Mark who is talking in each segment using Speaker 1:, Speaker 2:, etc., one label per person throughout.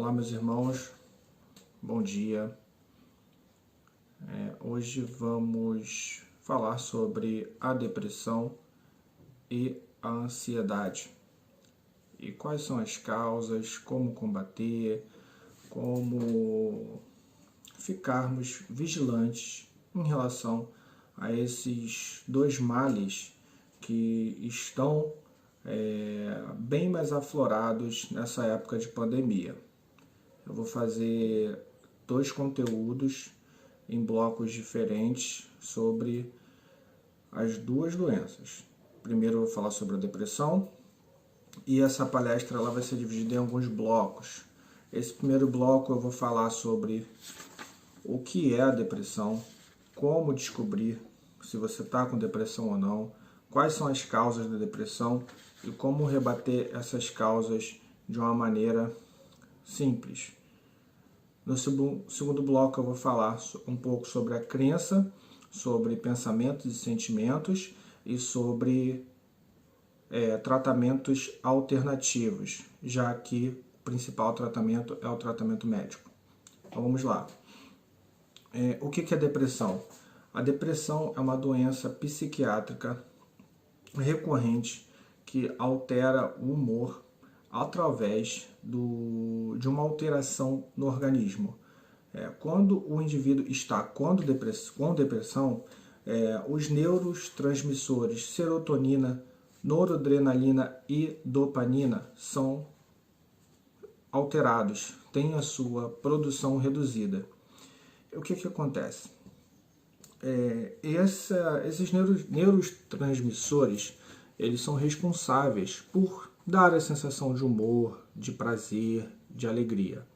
Speaker 1: Olá, meus irmãos, bom dia. Hoje vamos falar sobre a depressão e a ansiedade. E quais são as causas, como combater, como ficarmos vigilantes em relação a esses dois males que estão bem mais aflorados nessa época de pandemia. Eu vou fazer 2 conteúdos em blocos diferentes sobre as duas doenças. Primeiro eu vou falar sobre a depressão e essa palestra ela vai ser dividida em alguns blocos. Esse primeiro bloco eu vou falar sobre o que é a depressão, como descobrir se você está com depressão ou não, quais são as causas da depressão e como rebater essas causas de uma maneira simples. No segundo bloco eu vou falar um pouco sobre a crença, sobre pensamentos e sentimentos e sobre tratamentos alternativos, já que o principal tratamento é o tratamento médico. Então vamos lá. O que é depressão? A depressão é uma doença psiquiátrica recorrente que altera o humor através de uma alteração no organismo. Quando o indivíduo está com depressão, os neurotransmissores serotonina, noradrenalina e dopamina são alterados, têm a sua produção reduzida. O que acontece? Esses neurotransmissores eles são responsáveis por dar a sensação de humor, de prazer, de alegria.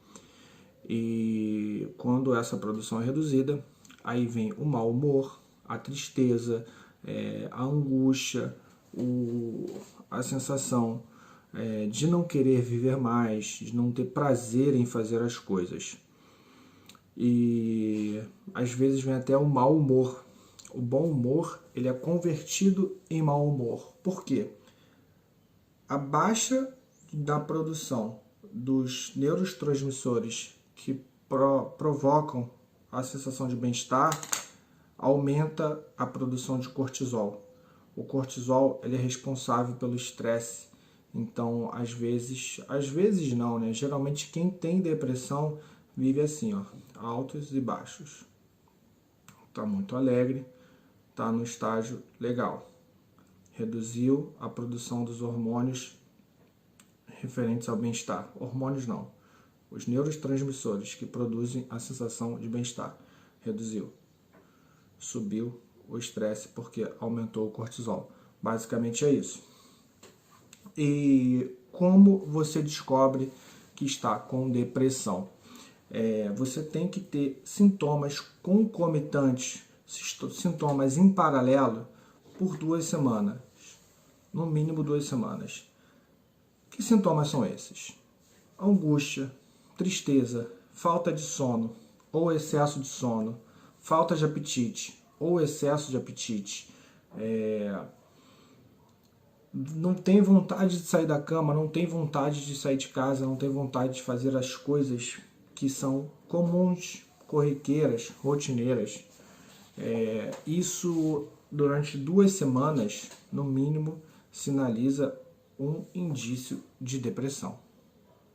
Speaker 1: E quando essa produção é reduzida, aí vem o mau humor, a tristeza, a angústia, a sensação de não querer viver mais, de não ter prazer em fazer as coisas. E às vezes vem até o mau humor. O bom humor ele é convertido em mau humor. Por quê? A baixa da produção dos neurotransmissores que provocam a sensação de bem-estar aumenta a produção de cortisol. O cortisol ele é responsável pelo estresse. Então, às vezes não, né? Geralmente quem tem depressão vive assim, ó, altos e baixos. Está muito alegre, está no estágio legal. Reduziu a produção dos hormônios referentes ao bem-estar. Hormônios não. Os neurotransmissores que produzem a sensação de bem-estar. Reduziu. Subiu o estresse porque aumentou o cortisol. Basicamente é isso. E como você descobre que está com depressão? Você tem que ter sintomas concomitantes, sintomas em paralelo, por 2 semanas. No mínimo 2 semanas. Que sintomas são esses? Angústia, tristeza, falta de sono ou excesso de sono, falta de apetite ou excesso de apetite, não tem vontade de sair da cama, não tem vontade de sair de casa, não tem vontade de fazer as coisas que são comuns, corriqueiras, rotineiras. Isso durante 2 semanas, no mínimo, sinaliza um indício de depressão.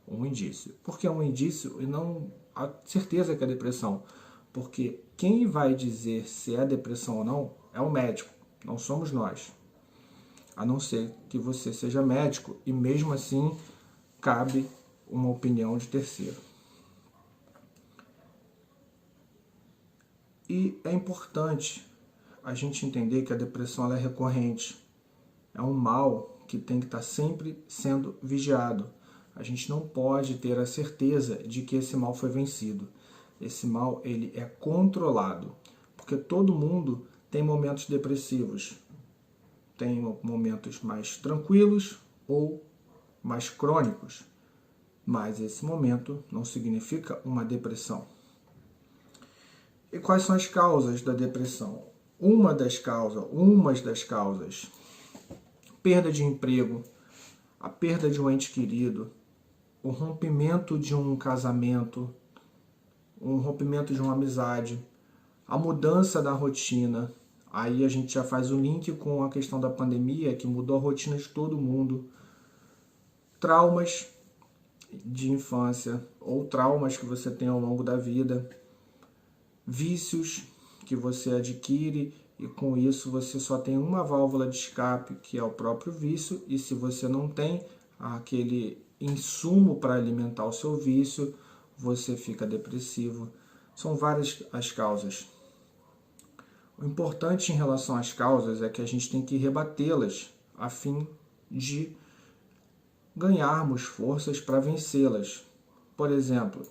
Speaker 1: Um indício. Por que é um indício e não a certeza que é depressão? Porque quem vai dizer se é depressão ou não é o médico, não somos nós. A não ser que você seja médico e mesmo assim cabe uma opinião de terceiro. E é importante a gente entender que a depressão ela é recorrente. É um mal que tem que estar sempre sendo vigiado. A gente não pode ter a certeza de que esse mal foi vencido. Esse mal ele é controlado, porque todo mundo tem momentos depressivos. Tem momentos mais tranquilos ou mais crônicos, mas esse momento não significa uma depressão. E quais são as causas da depressão? Umas das causas, perda de emprego, a perda de um ente querido, o rompimento de um casamento, um rompimento de uma amizade, a mudança da rotina. Aí a gente já faz o link com a questão da pandemia, que mudou a rotina de todo mundo. Traumas de infância ou traumas que você tem ao longo da vida. Vícios que você adquire e com isso você só tem uma válvula de escape, que é o próprio vício, e se você não tem aquele insumo para alimentar o seu vício, você fica depressivo. São várias as causas. O importante em relação às causas é que a gente tem que rebatê-las a fim de ganharmos forças para vencê-las. Por exemplo,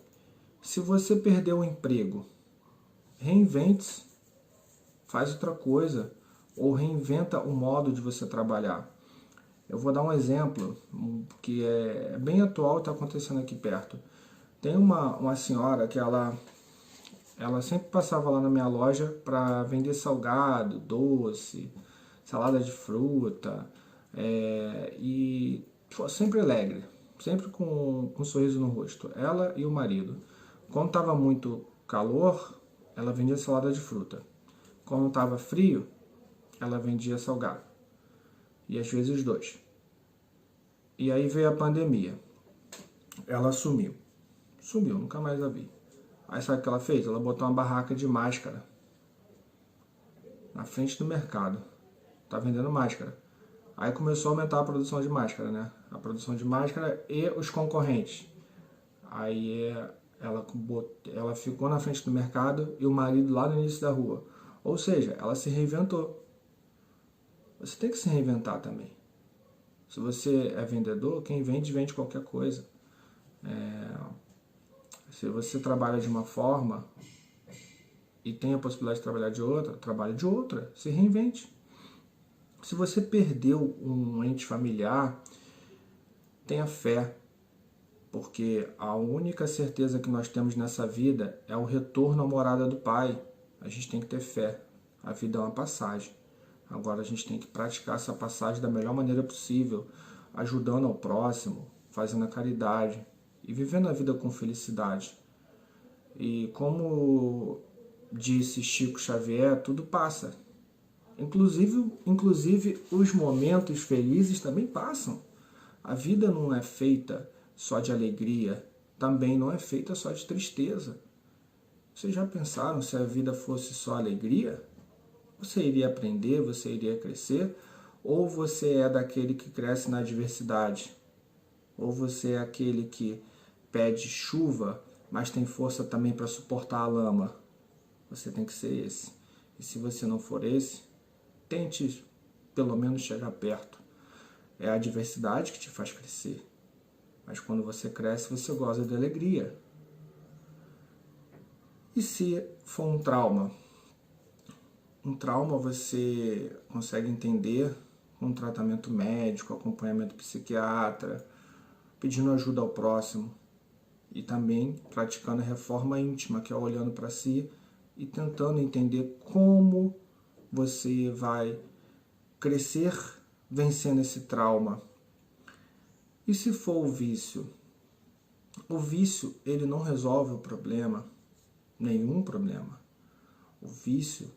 Speaker 1: se você perdeu o emprego, reinvente-se, faz outra coisa, ou reinventa o modo de você trabalhar. Eu vou dar um exemplo que é bem atual e está acontecendo aqui perto. Tem uma senhora que ela sempre passava lá na minha loja para vender salgado, doce, salada de fruta, e sempre alegre, sempre com um sorriso no rosto. Ela e o marido. Quando estava muito calor, ela vendia salada de fruta. Quando estava frio, ela vendia salgado. E às vezes os dois. E aí veio a pandemia. Ela sumiu. Sumiu, nunca mais a vi. Aí sabe o que ela fez? Ela botou uma barraca de máscara na frente do mercado. Tá vendendo máscara. Aí começou a aumentar a produção de máscara, né? A produção de máscara e os concorrentes. Aí ela ficou na frente do mercado e o marido lá no início da rua. Ou seja, ela se reinventou. Você tem que se reinventar também. Se você é vendedor, quem vende, vende qualquer coisa. Se você trabalha de uma forma e tem a possibilidade de trabalhar de outra, trabalhe de outra. Se reinvente. Se você perdeu um ente familiar, tenha fé. Porque a única certeza que nós temos nessa vida é o retorno à morada do Pai. A gente tem que ter fé. A vida é uma passagem. Agora a gente tem que praticar essa passagem da melhor maneira possível, ajudando ao próximo, fazendo a caridade e vivendo a vida com felicidade. E como disse Chico Xavier, tudo passa. Inclusive os momentos felizes também passam. A vida não é feita só de alegria, também não é feita só de tristeza. Vocês já pensaram se a vida fosse só alegria? Você iria aprender, você iria crescer? Ou você é daquele que cresce na adversidade? Ou você é aquele que pede chuva, mas tem força também para suportar a lama? Você tem que ser esse. E se você não for esse, tente pelo menos chegar perto. É a adversidade que te faz crescer. Mas quando você cresce, você goza de alegria. E se for um trauma? Um trauma você consegue entender com tratamento médico, acompanhamento psiquiatra, pedindo ajuda ao próximo e também praticando a reforma íntima, que é olhando para si e tentando entender como você vai crescer vencendo esse trauma. E se for o vício? O vício, ele não resolve o problema, nenhum problema. O vício,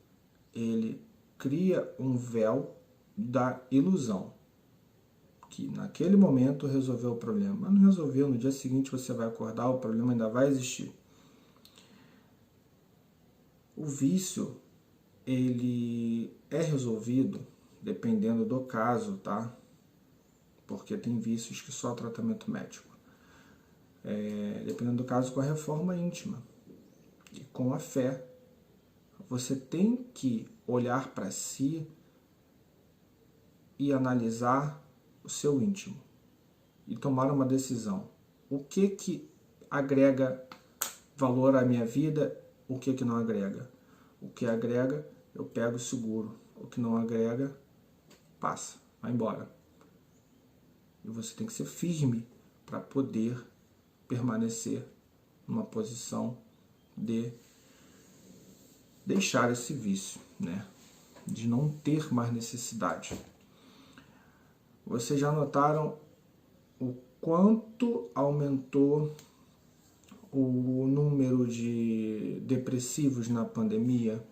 Speaker 1: ele cria um véu da ilusão, que naquele momento resolveu o problema, mas não resolveu. No dia seguinte você vai acordar, o problema ainda vai existir. O vício, ele é resolvido dependendo do caso, tá? Porque tem vícios que só tratamento médico. Dependendo do caso, com a reforma íntima e com a fé. Você tem que olhar para si e analisar o seu íntimo e tomar uma decisão. O que agrega valor à minha vida, o que não agrega? O que agrega, eu pego seguro. O que não agrega, passa, vai embora. E você tem que ser firme para poder permanecer numa posição de deixar esse vício, né? De não ter mais necessidade. Vocês já notaram o quanto aumentou o número de depressivos na pandemia?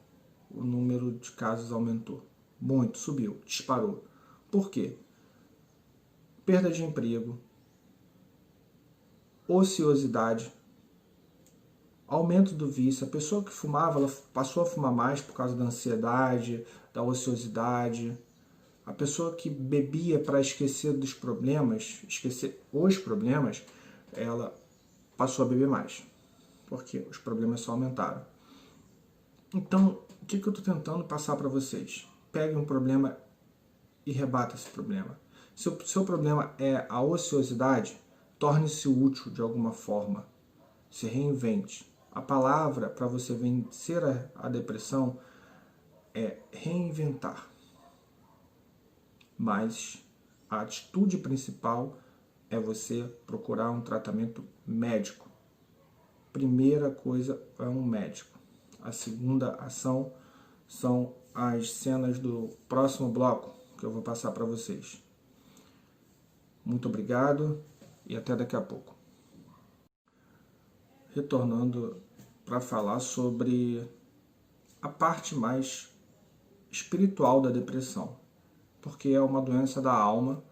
Speaker 1: O número de casos aumentou. Muito, subiu, disparou. Por quê? Perda de emprego, ociosidade, aumento do vício. A pessoa que fumava, ela passou a fumar mais por causa da ansiedade, da ociosidade. A pessoa que bebia para esquecer dos problemas, esquecer os problemas, ela passou a beber mais, porque os problemas só aumentaram. Então, o que eu estou tentando passar para vocês? Pegue um problema e rebata esse problema. Se o seu problema é a ociosidade, torne-se útil de alguma forma. Se reinvente. A palavra para você vencer a depressão é reinventar. Mas a atitude principal é você procurar um tratamento médico. Primeira coisa é um médico. A segunda ação são as cenas do próximo bloco que eu vou passar para vocês. Muito obrigado e até daqui a pouco. Retornando para falar sobre a parte mais espiritual da depressão, porque é uma doença da alma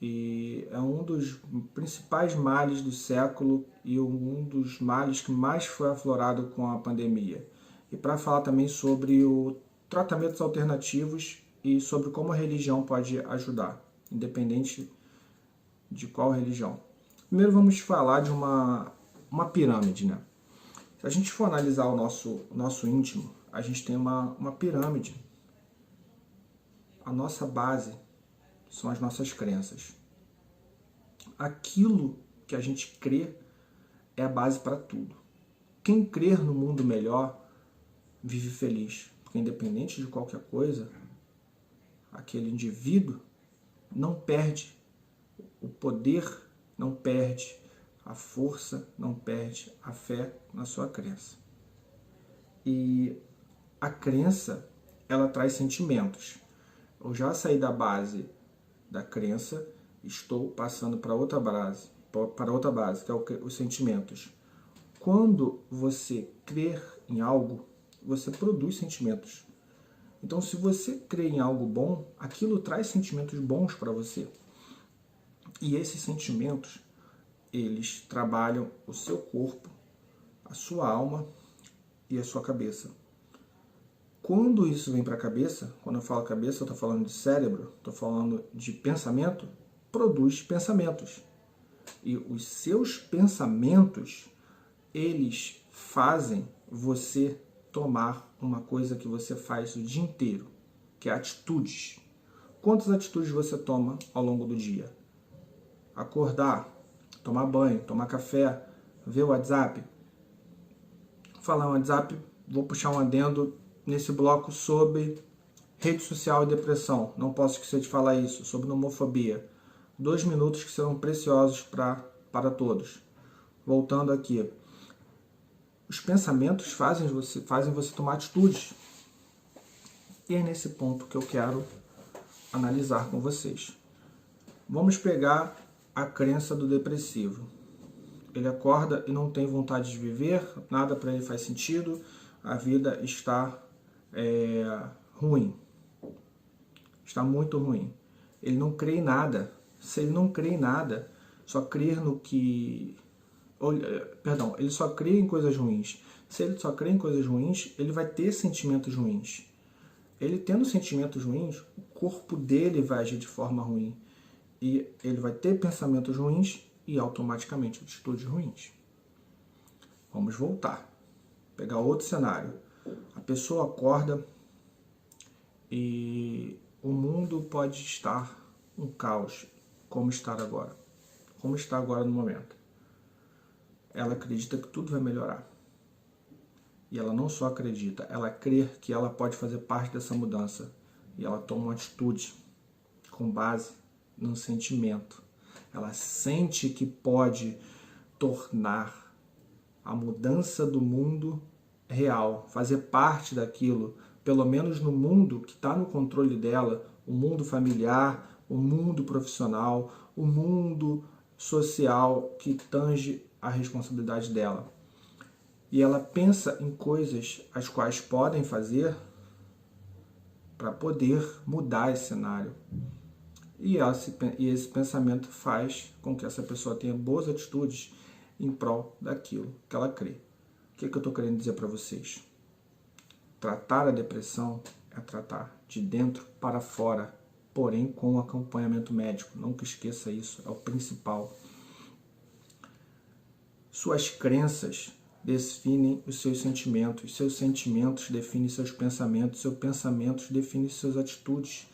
Speaker 1: e é um dos principais males do século e um dos males que mais foi aflorado com a pandemia. E para falar também sobre os tratamentos alternativos e sobre como a religião pode ajudar, independente de qual religião. Primeiro vamos falar de uma pirâmide, né? Se a gente for analisar o nosso íntimo, a gente tem uma pirâmide. A nossa base são as nossas crenças. Aquilo que a gente crê é a base para tudo. Quem crer no mundo melhor vive feliz, porque independente de qualquer coisa, aquele indivíduo não perde o poder, não perde a força, não perde a fé na sua crença. E a crença, ela traz sentimentos. Eu já saí da base da crença, estou passando para outra base, que é os sentimentos. Quando você crer em algo, você produz sentimentos. Então, se você crê em algo bom, aquilo traz sentimentos bons para você. E esses sentimentos, eles trabalham o seu corpo, a sua alma e a sua cabeça. Quando isso vem para a cabeça, quando eu falo cabeça, eu estou falando de cérebro, estou falando de pensamento, produz pensamentos. E os seus pensamentos, eles fazem você tomar uma coisa que você faz o dia inteiro, que é atitudes. Quantas atitudes você toma ao longo do dia? Acordar, tomar banho, tomar café, ver o WhatsApp. Falar no WhatsApp, vou puxar um adendo nesse bloco sobre rede social e depressão. Não posso esquecer de falar isso, sobre homofobia. 2 minutos que serão preciosos para todos. Voltando aqui. Os pensamentos fazem você tomar atitudes. E é nesse ponto que eu quero analisar com vocês. Vamos pegar a crença do depressivo. Ele acorda e não tem vontade de viver, nada para ele faz sentido, a vida está ruim. Está muito ruim. Ele não crê em nada. Se ele não crê em nada, só crer no que... ele só crê em coisas ruins. Se ele só crê em coisas ruins, ele vai ter sentimentos ruins. Ele tendo sentimentos ruins, o corpo dele vai agir de forma ruim. E ele vai ter pensamentos ruins e automaticamente atitudes ruins. Vamos voltar. Pegar outro cenário. A pessoa acorda e o mundo pode estar um caos, como está agora. Como está agora no momento. Ela acredita que tudo vai melhorar. E ela não só acredita, ela crê que ela pode fazer parte dessa mudança. E ela toma uma atitude com base num sentimento. Ela sente que pode tornar a mudança do mundo real, fazer parte daquilo, pelo menos no mundo que está no controle dela, o mundo familiar, o mundo profissional, o mundo social que tange a responsabilidade dela. E ela pensa em coisas as quais podem fazer para poder mudar esse cenário. E esse pensamento faz com que essa pessoa tenha boas atitudes em prol daquilo que ela crê. O que eu estou querendo dizer para vocês? Tratar a depressão é tratar de dentro para fora, porém com acompanhamento médico. Nunca esqueça isso, é o principal. Suas crenças definem os seus sentimentos definem seus pensamentos definem suas atitudes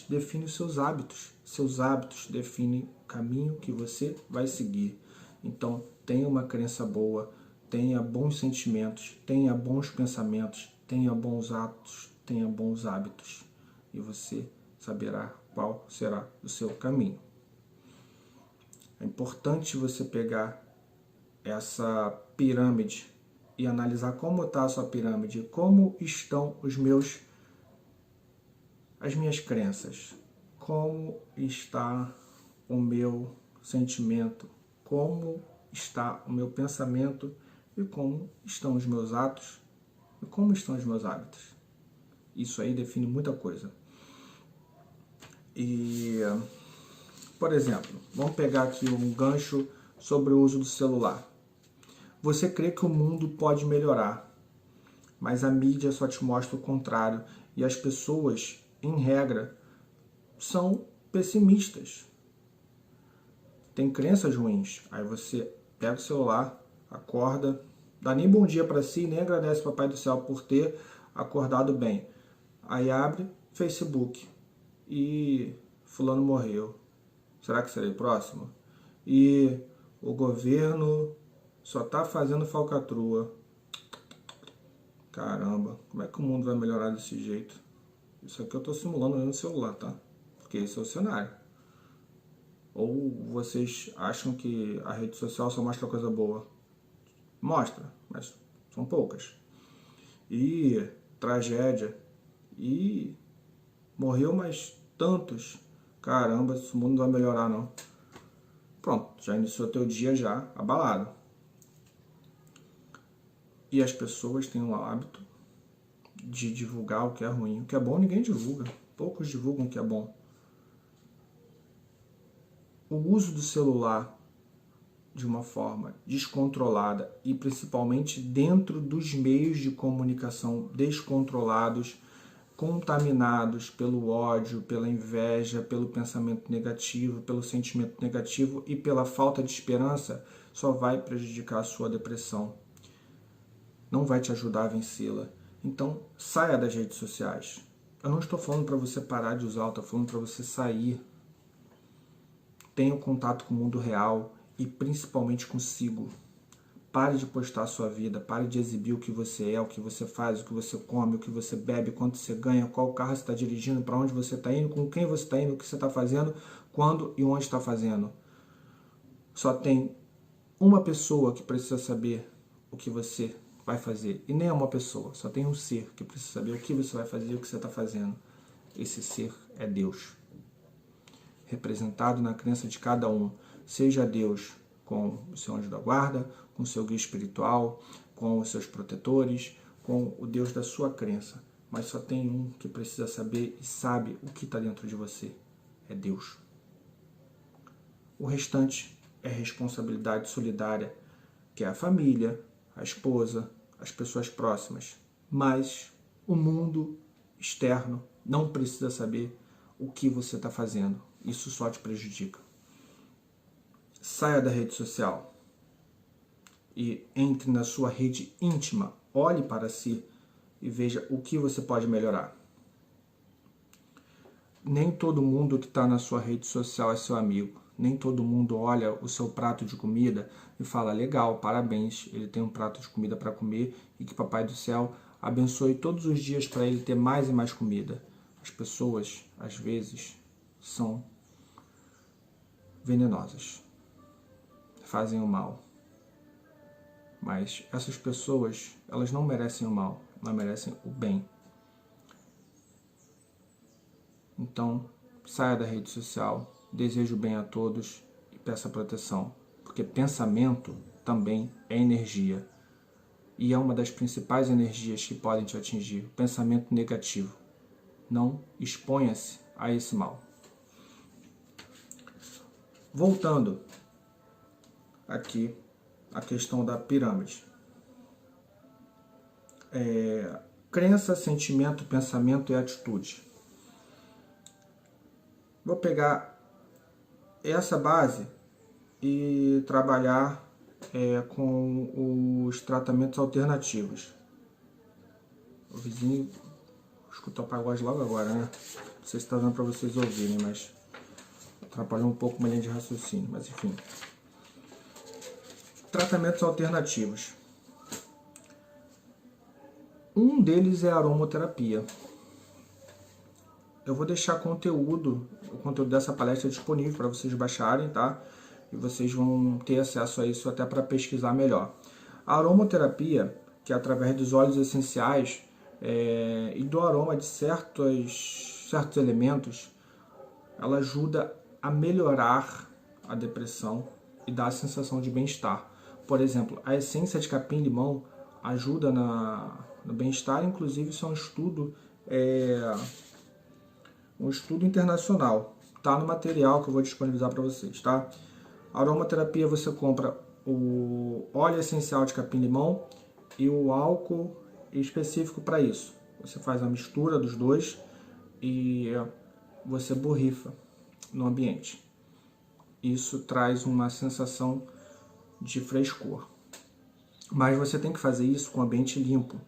Speaker 1: definem os seus hábitos definem o caminho que você vai seguir. Então, tenha uma crença boa, tenha bons sentimentos, tenha bons pensamentos, tenha bons atos, tenha bons hábitos, e você saberá qual será o seu caminho. É importante você pegar essa pirâmide e analisar como está a sua pirâmide, como estão as minhas crenças, como está o meu sentimento, como está o meu pensamento e como estão os meus atos e como estão os meus hábitos. Isso aí define muita coisa. E, por exemplo, vamos pegar aqui um gancho sobre o uso do celular. Você crê que o mundo pode melhorar, mas a mídia só te mostra o contrário e as pessoas, em regra, são pessimistas. Tem crenças ruins. Aí você pega o celular, acorda, dá nem bom dia para si, nem agradece ao Papai do Céu por ter acordado bem. Aí abre Facebook e fulano morreu. Será que serei próximo? E o governo só tá fazendo falcatrua. Caramba, como é que o mundo vai melhorar desse jeito? Isso aqui eu tô simulando no celular, tá? Porque esse é o cenário. Ou vocês acham que a rede social só mostra coisa boa? Mostra, mas são poucas. E tragédia. E morreu mais tantos. Caramba, esse mundo não vai melhorar não. Pronto, já iniciou teu dia já abalado. E as pessoas têm o hábito de divulgar o que é ruim. O que é bom ninguém divulga. Poucos divulgam o que é bom. O uso do celular de uma forma descontrolada e principalmente dentro dos meios de comunicação descontrolados, contaminados pelo ódio, pela inveja, pelo pensamento negativo, pelo sentimento negativo e pela falta de esperança, só vai prejudicar a sua depressão. Não vai te ajudar a vencê-la. Então, saia das redes sociais. Eu não estou falando para você parar de usar, eu estou falando para você sair. Tenha um contato com o mundo real e principalmente consigo. Pare de postar a sua vida, pare de exibir o que você é, o que você faz, o que você come, o que você bebe, quanto você ganha, qual carro você está dirigindo, para onde você está indo, com quem você está indo, o que você está fazendo, quando e onde está fazendo. Só tem uma pessoa que precisa saber o que você vai fazer. E nem é uma pessoa, só tem um ser que precisa saber o que você vai fazer e o que você está fazendo. Esse ser é Deus. Representado na crença de cada um. Seja Deus com o seu anjo da guarda, com o seu guia espiritual, com os seus protetores, com o Deus da sua crença. Mas só tem um que precisa saber e sabe o que está dentro de você. É Deus. O restante é responsabilidade solidária, que é a família, a esposa, as pessoas próximas. Mas o mundo externo não precisa saber o que você está fazendo. Isso só te prejudica. Saia da rede social e entre na sua rede íntima. Olhe para si e veja o que você pode melhorar. Nem todo mundo que está na sua rede social é seu amigo. Nem todo mundo olha o seu prato de comida e fala, legal, parabéns, ele tem um prato de comida para comer e que Papai do Céu abençoe todos os dias para ele ter mais e mais comida. As pessoas, às vezes, são venenosas, fazem o mal. Mas essas pessoas, elas não merecem o mal, elas merecem o bem. Então, saia da rede social, desejo bem a todos e peça proteção, porque pensamento também é energia. E é uma das principais energias que podem te atingir, o pensamento negativo. Não exponha-se a esse mal. Voltando aqui à questão da pirâmide. Crença, sentimento, pensamento e atitude. Vou pegar essa base e trabalhar com os tratamentos alternativos. O vizinho escutou o pagode logo agora, né? Não sei se está dando para vocês ouvirem, mas atrapalhou um pouco uma linha de raciocínio, mas enfim. Tratamentos alternativos. Um deles é a aromaterapia. Eu vou deixar o conteúdo dessa palestra disponível para vocês baixarem, tá? E vocês vão ter acesso a isso até para pesquisar melhor. A aromaterapia, que é através dos óleos essenciais e do aroma de certos elementos, ela ajuda a melhorar a depressão e dá a sensação de bem-estar. Por exemplo, a essência de capim-limão ajuda no bem-estar, inclusive isso é um estudo internacional. Tá no material que eu vou disponibilizar para vocês, tá? A aromaterapia, você compra o óleo essencial de capim-limão e o álcool específico para isso. Você faz a mistura dos dois e você borrifa no ambiente. Isso traz uma sensação de frescor. Mas você tem que fazer isso com o ambiente limpo.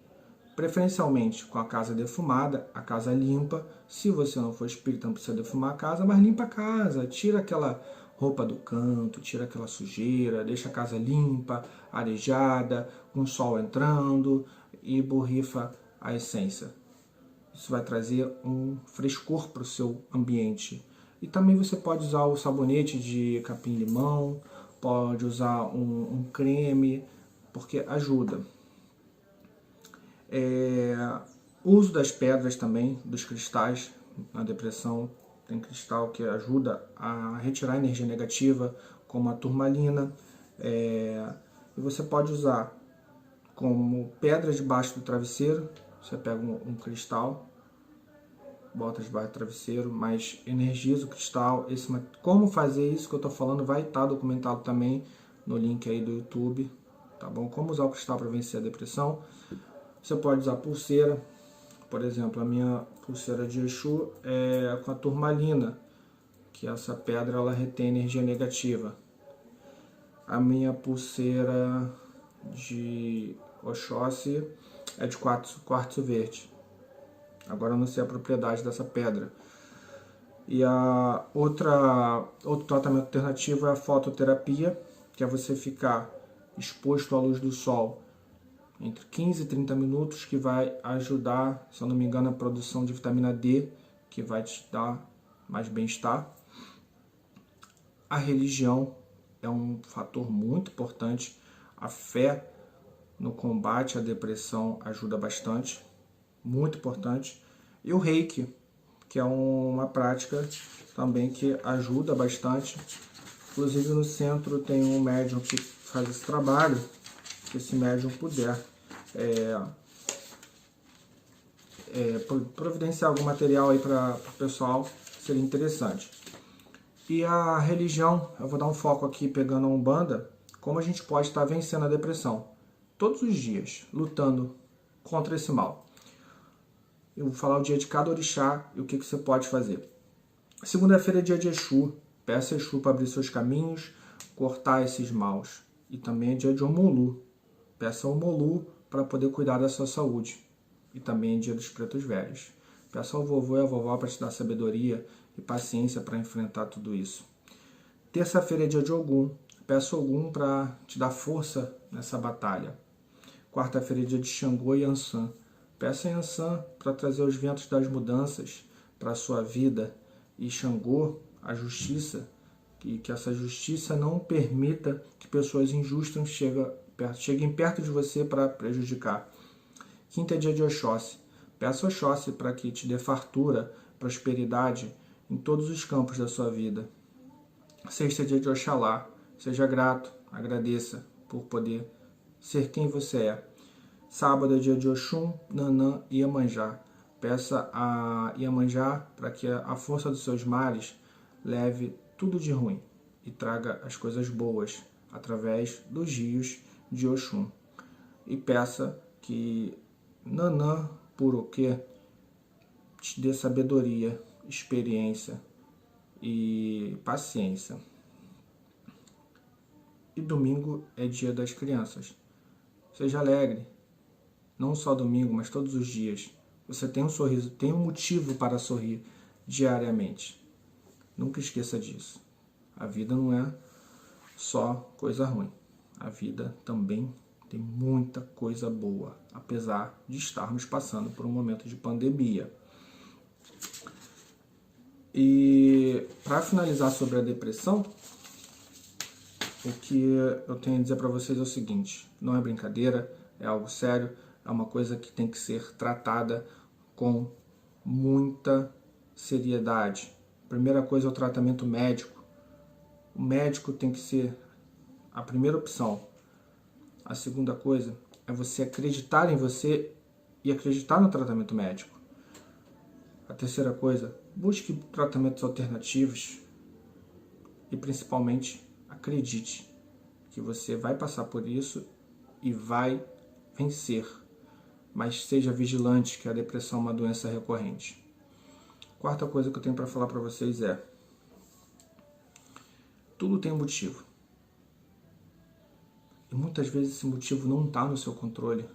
Speaker 1: Preferencialmente com a casa defumada, a casa limpa. Se você não for espírita, não precisa defumar a casa, mas limpa a casa. Tira aquela roupa do canto, tira aquela sujeira, deixa a casa limpa, arejada, com o sol entrando e borrifa a essência. Isso vai trazer um frescor para o seu ambiente. E também você pode usar o sabonete de capim-limão, pode usar um creme, porque ajuda. O uso das pedras também, dos cristais na depressão. Tem cristal que ajuda a retirar a energia negativa, como a turmalina. E você pode usar como pedra debaixo do travesseiro. Você pega um cristal, bota debaixo do travesseiro, mas energiza o cristal. Como fazer isso que eu estou falando vai estar documentado também no link aí do YouTube, tá bom? Como usar o cristal para vencer a depressão. Você pode usar pulseira, por exemplo, a minha pulseira de Exu é com a turmalina, que essa pedra ela retém energia negativa. A minha pulseira de Oxóssi é de quartzo verde. Agora eu não sei a propriedade dessa pedra. E outro tratamento alternativo é a fototerapia, que é você ficar exposto à luz do sol entre 15 e 30 minutos, que vai ajudar, se eu não me engano, a produção de vitamina D, que vai te dar mais bem-estar. A religião é um fator muito importante. A fé no combate à depressão ajuda bastante, muito importante. E o Reiki, que é uma prática também que ajuda bastante. Inclusive no centro tem um médium que faz esse trabalho. Se esse médium puder providenciar algum material aí para o pessoal, seria interessante. E a religião, eu vou dar um foco aqui pegando a Umbanda, como a gente pode estar vencendo a depressão. Todos os dias, lutando contra esse mal. Eu vou falar o dia de cada orixá e o que você pode fazer. Segunda-feira é dia de Exu. Peça a Exu para abrir seus caminhos, cortar esses maus. E também é dia de Omolu. Peça ao Omolu para poder cuidar da sua saúde. E também é dia dos pretos velhos. Peça ao vovô e à vovó para te dar sabedoria e paciência para enfrentar tudo isso. Terça-feira é dia de Ogum. Peça ao Ogum para te dar força nessa batalha. Quarta-feira é dia de Xangô e Ansan. Peça a Ansan para trazer os ventos das mudanças para a sua vida. E Xangô, a justiça, que essa justiça não permita que pessoas injustas cheguem perto de você para prejudicar. Quinta é dia de Oxóssi. Peça a Oxóssi para que te dê fartura, prosperidade em todos os campos da sua vida. Sexta é dia de Oxalá. Seja grato, agradeça por poder ser quem você é. Sábado é dia de Oxum, Nanã e Iemanjá. Peça a Iemanjá para que a força dos seus mares leve tudo de ruim e traga as coisas boas através dos rios de Oxum. E peça que Nanã Puroquê te dê sabedoria, experiência e paciência. E domingo é dia das crianças. Seja alegre, não só domingo, mas todos os dias. Você tem um sorriso, tem um motivo para sorrir diariamente. Nunca esqueça disso. A vida não é só coisa ruim. A vida também tem muita coisa boa, apesar de estarmos passando por um momento de pandemia. E para finalizar sobre a depressão, o que eu tenho a dizer para vocês é o seguinte: não é brincadeira, é algo sério, é uma coisa que tem que ser tratada com muita seriedade. Primeira coisa é o tratamento médico. O médico tem que ser a primeira opção. A segunda coisa é você acreditar em você e acreditar no tratamento médico. A terceira coisa, busque tratamentos alternativos e principalmente acredite que você vai passar por isso e vai vencer. Mas seja vigilante, que a depressão é uma doença recorrente. Quarta coisa que eu tenho para falar para vocês é: tudo tem um motivo. E muitas vezes esse motivo não está no seu controle.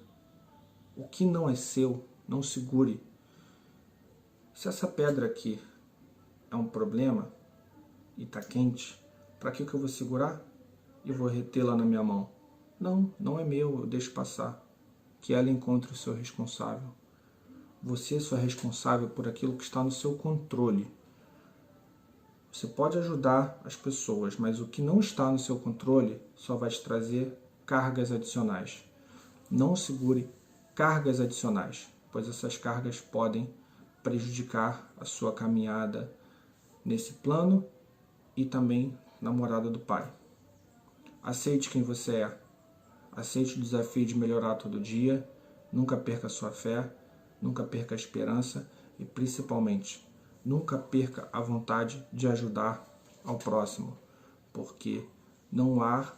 Speaker 1: O que não é seu, não segure. Se essa pedra aqui é um problema e está quente, para que eu vou segurar e vou retê-la na minha mão? Não, não é meu, eu deixo passar. Que ela encontre o seu responsável. Você só é responsável por aquilo que está no seu controle. Você pode ajudar as pessoas, mas o que não está no seu controle só vai te trazer cargas adicionais. Não segure cargas adicionais, pois essas cargas podem prejudicar a sua caminhada nesse plano e também na morada do Pai. Aceite quem você é. Aceite o desafio de melhorar todo dia. Nunca perca a sua fé, nunca perca a esperança e, principalmente, nunca perca a vontade de ajudar ao próximo, porque não há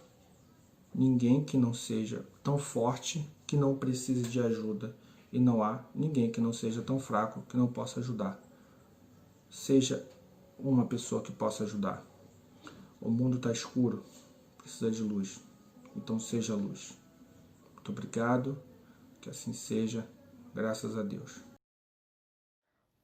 Speaker 1: ninguém que não seja tão forte que não precise de ajuda e não há ninguém que não seja tão fraco que não possa ajudar. Seja uma pessoa que possa ajudar. O mundo está escuro, precisa de luz, então seja luz. Muito obrigado, que assim seja, graças a Deus.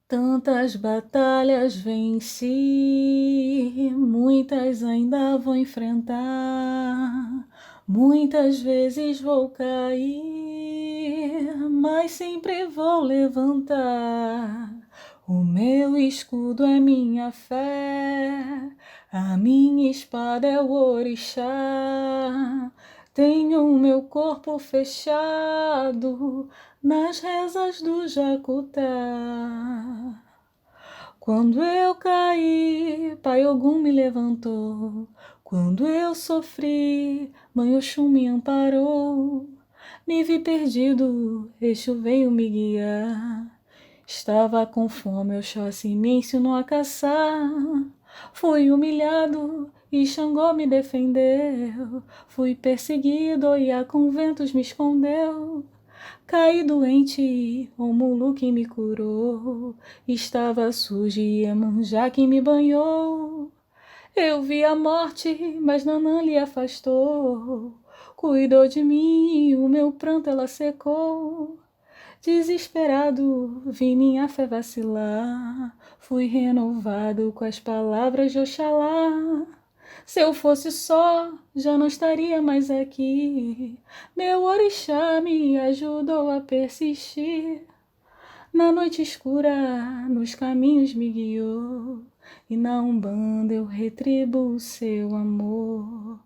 Speaker 2: Tantas batalhas venci, muitas ainda vou enfrentar. Muitas vezes vou cair, mas sempre vou levantar. O meu escudo é minha fé, a minha espada é o orixá. Tenho o meu corpo fechado nas rezas do Jacutá. Quando eu caí, Pai Ogum me levantou. Quando eu sofri, Mãe Oxum me amparou. Me vi perdido, Exu veio me guiar. Estava com fome, Oxóssi me ensinou a caçar. Fui humilhado e Xangô me defendeu. Fui perseguido, Oiá com ventos me escondeu. Caí doente, o Mulu que me curou. Estava sujo e Iemanjá que me banhou. Eu vi a morte, mas Nanã lhe afastou. Cuidou de mim, o meu pranto ela secou. Desesperado, vi minha fé vacilar. Fui renovado com as palavras de Oxalá. Se eu fosse só, já não estaria mais aqui. Meu orixá me ajudou a persistir. Na noite escura, nos caminhos me guiou. E na Umbanda eu retribuo o seu amor.